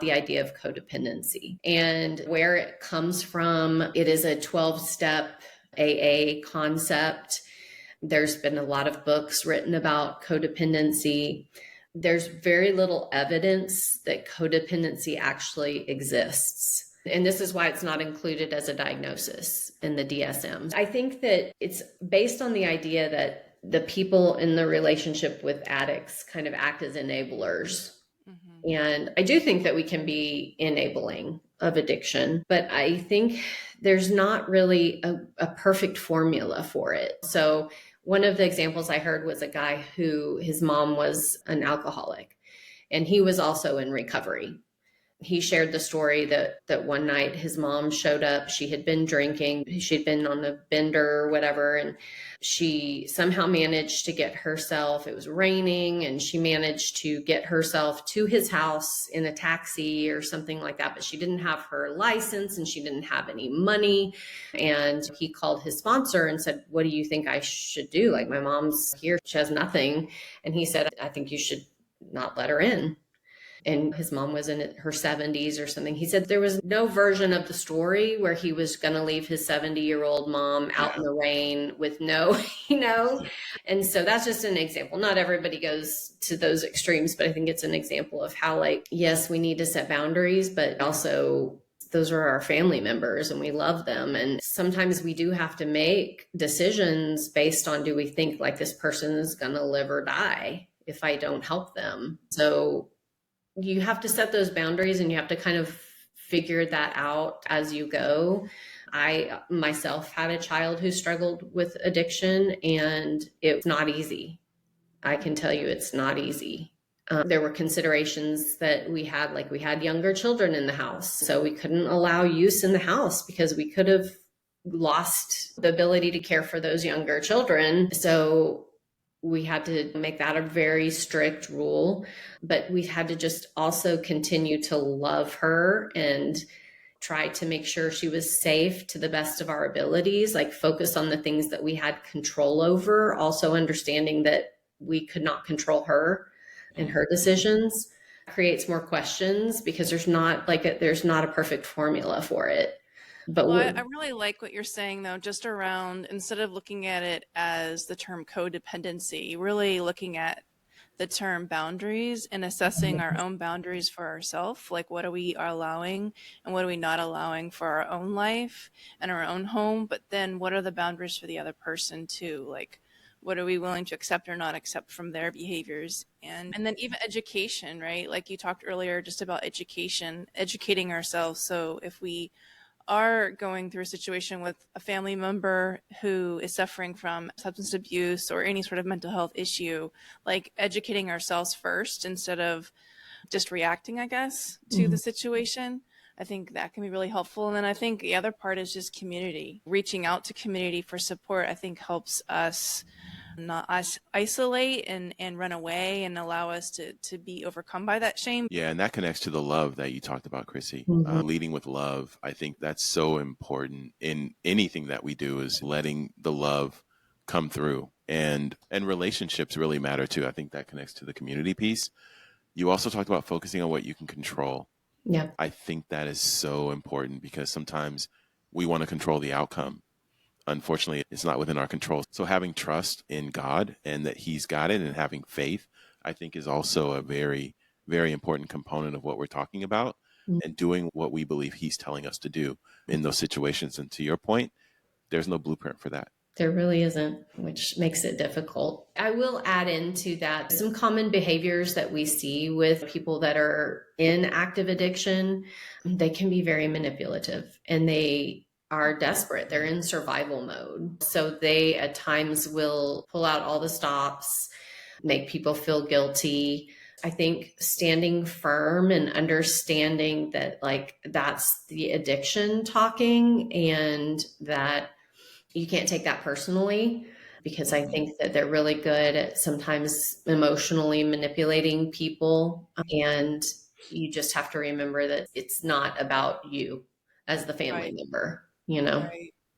the idea of codependency and where it comes from. It is a 12-step AA concept. There's been a lot of books written about codependency. There's very little evidence that codependency actually exists. And this is why it's not included as a diagnosis in the DSM. I think that it's based on the idea that the people in the relationship with addicts kind of act as enablers. Mm-hmm. And I do think that we can be enabling of addiction, but I think there's not really a perfect formula for it. So one of the examples I heard was a guy who his mom was an alcoholic and he was also in recovery. He shared the story that one night his mom showed up. She had been drinking. She'd been on a bender or whatever. And she somehow managed to get herself, it was raining, and she managed to get herself to his house in a taxi or something like that. But she didn't have her license and she didn't have any money. And he called his sponsor and said, "What do you think I should do? Like, my mom's here. She has nothing." And he said, "I think you should not let her in." And his mom was in her 70s or something. He said there was no version of the story where he was going to leave his 70-year-old mom out in the rain with no, And so that's just an example. Not everybody goes to those extremes, but I think it's an example of how, like, yes, we need to set boundaries, but also those are our family members and we love them. And sometimes we do have to make decisions based on, do we think like this person is going to live or die if I don't help them? So you have to set those boundaries and you have to kind of figure that out as you go. I myself had a child who struggled with addiction and it's not easy. I can tell you it's not easy. There were considerations that we had, like we had younger children in the house. So we couldn't allow use in the house because we could have lost the ability to care for those younger children. So we had to make that a very strict rule, but we had to just also continue to love her and try to make sure she was safe to the best of our abilities, like focus on the things that we had control over, also understanding that we could not control her and her decisions. Creates more questions because there's not a perfect formula for it. But well, I really like what you're saying, though, just around, instead of looking at it as the term codependency, really looking at the term boundaries and assessing our own boundaries for ourselves. Like, what are we allowing and what are we not allowing for our own life and our own home? But then what are the boundaries for the other person, too? Like, what are we willing to accept or not accept from their behaviors? And then even education, right? Like you talked earlier just about education, educating ourselves. So if we are going through a situation with a family member who is suffering from substance abuse or any sort of mental health issue, like educating ourselves first instead of just reacting, I guess, to the situation. I think that can be really helpful. And then I think the other part is just community. Reaching out to community for support, I think, helps us not isolate and run away and allow us to be overcome by that shame. Yeah, and that connects to the love that you talked about, Chrissy. Leading with love. I think that's so important in anything that we do, is letting the love come through. And relationships really matter too. I think that connects to the community piece. You also talked about focusing on what you can control. Yeah. I think that is so important because sometimes we want to control the outcome. Unfortunately, it's not within our control. So having trust in God and that He's got it, and having faith, I think, is also a very, very important component of what we're talking about, and doing what we believe He's telling us to do in those situations. And to your point, there's no blueprint for that. There really isn't, which makes it difficult. I will add into that some common behaviors that we see with people that are in active addiction. They can be very manipulative and they are desperate. They're in survival mode. So they at times will pull out all the stops, make people feel guilty. I think standing firm and understanding that, like, that's the addiction talking, and that you can't take that personally, because I think that they're really good at sometimes emotionally manipulating people. And you just have to remember that it's not about you as the family member, you know? Right.